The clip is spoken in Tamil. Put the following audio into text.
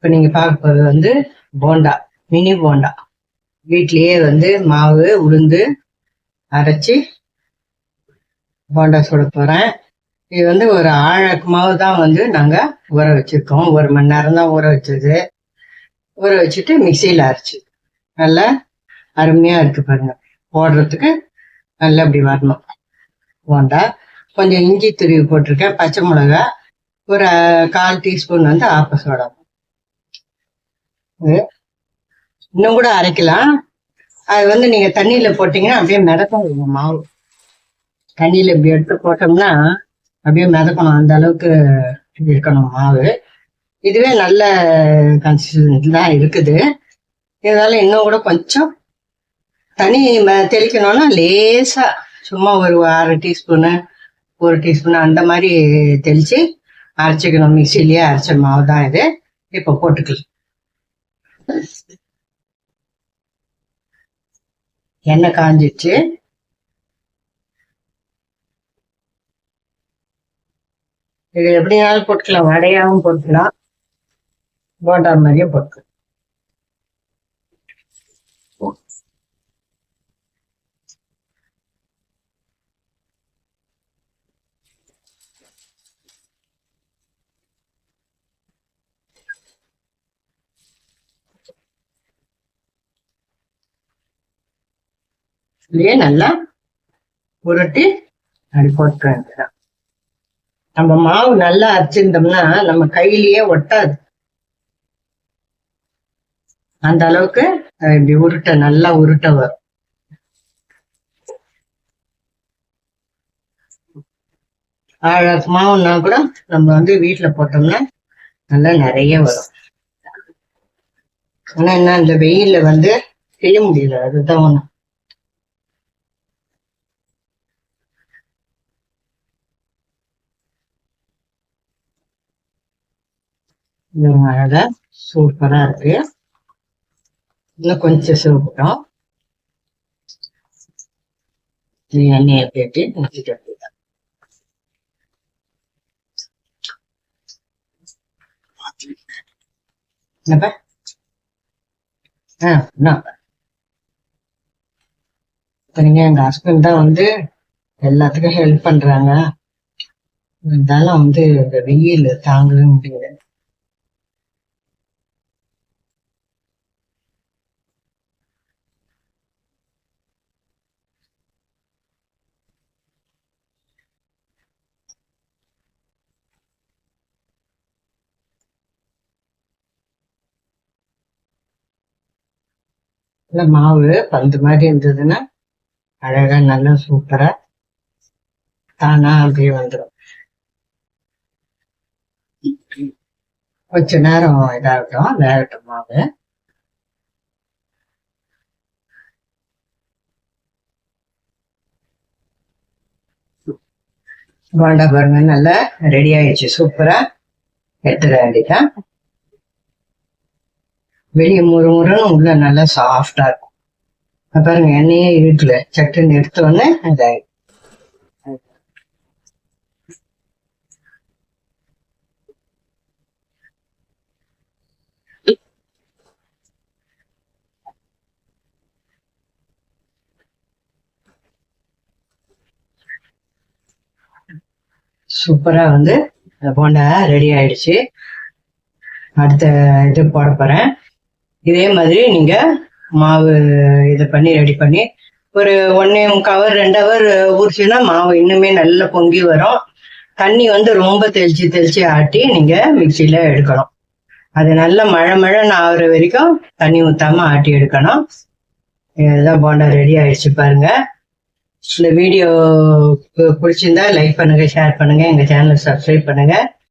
இப்போ நீங்கள் பார்க்க போகிறது வந்து போண்டா, மினி போண்டா. வீட்லேயே வந்து மாவு உளுந்து அரைச்சி போண்டா சுட போகிறேன். இது வந்து ஒரு ஆழக்கு மாவு தான் வந்து நாங்கள் ஊற வச்சுருக்கோம். 1 மணி நேரம் தான் ஊற வச்சது. ஊற வச்சுட்டு மிக்சியில் அரைச்சி நல்லா அருமையாக இருக்குது பாருங்க. போடுறதுக்கு நல்லா இப்படி வரணும் போண்டா. கொஞ்சம் இஞ்சி துருவி போட்டிருக்கேன், பச்சை மிளகா, ஒரு 1/4 டீஸ்பூன் வந்து ஆப்ப சோடா. இன்னும் கூட அரைக்கலாம். அது வந்து நீங்க தண்ணியில போட்டீங்கன்னா அப்படியே மிதக்கும் மாவு. தண்ணியில இப்படி எடுத்து போட்டோம்னா அப்படியே மிதக்கணும், அந்த அளவுக்கு இருக்கணும் மாவு. இதுவே நல்ல கன்சிஸ்டன்சி தான் இருக்குது. இதனால இன்னும் கூட கொஞ்சம் தண்ணி தெளிக்கணும்னா லேசா சும்மா ஒரு 1/2 டீஸ்பூனு 1 டீஸ்பூன் அந்த மாதிரி தெளிச்சு அரைச்சிக்கணும். மிக்சிலேயே அரைச்ச மாவு தான் இது. இப்போ போட்டுக்கலாம். எண்ணெய் காஞ்சிச்சு. இது எப்படினாலும் போட்டுக்கலாம், வடையாகவும் போட்டுக்கலாம், போண்டா மாதிரியும் போட்டுக்கலாம். இதுலயே நல்லா உருட்டி அப்படி போட்டுக்க. நம்ம மாவு நல்லா அரைச்சிருந்தோம்னா நம்ம கையிலேயே ஒட்டாது. அந்த அளவுக்கு இப்படி உருட்ட நல்லா உருட்ட வரும். மாவுன்னா கூட நம்ம வந்து வீட்டுல போட்டோம்னா நல்லா நிறைய வரும். ஆனா என்ன, இந்த வெயில்ல வந்து செய்ய முடியல, அதுதான் ஒண்ணு. அழகா சூப்பரா இருக்கு. இன்னும் கொஞ்சம் சிவப்புட்டோம். எண்ணெயை பேட்டி நிறுத்திட்டு எங்க ஹஸ்பண்ட் தான் வந்து எல்லாத்துக்கும் ஹெல்ப் பண்றாங்க. இருந்தாலும் வந்து இந்த வெயில் தாங்கவே முடியாது. மாவு பந்து மாதிரி இருந்ததுன்னா அழகா நல்லா சூப்பரா தானா அப்படியே வந்துடும். கொஞ்ச நேரம் இதாகட்டும், வேகட்டும் மாவு. போண்டா பாருங்க நல்லா ரெடி ஆயிடுச்சு. சூப்பரா எடுத்துட வேண்டியதான். வெளியே முறுமுறுன்னு உள்ள நல்லா சாஃப்டா இருக்கும். பாருங்க எண்ணெயே இருக்குல்ல, சட்டுன்னு எடுத்தோடனே இதாயிடும். சூப்பரா வந்து போண்டா ரெடி ஆயிடுச்சு. அடுத்த இது போட போறேன். இதே மாதிரி நீங்க மாவு இதை பண்ணி ரெடி பண்ணி ஒரு 1.25 ஹவர் 2 ஹவர் ஊறிச்சுன்னா மாவு இன்னுமே நல்லா பொங்கி வரும். தண்ணி வந்து ரொம்ப தெளிச்சு ஆட்டி நீங்க மிக்சியில எடுக்கணும். அது நல்லா மழைன்னு ஆகுற வரைக்கும் தண்ணி ஊத்தாம ஆட்டி எடுக்கணும். இதுதான் போண்டா ரெடி ஆயிடுச்சு பாருங்க. இந்த வீடியோ பிடிச்சிருந்தா லைக் பண்ணுங்க, ஷேர் பண்ணுங்க, எங்க சேனலை சப்ஸ்கிரைப் பண்ணுங்க.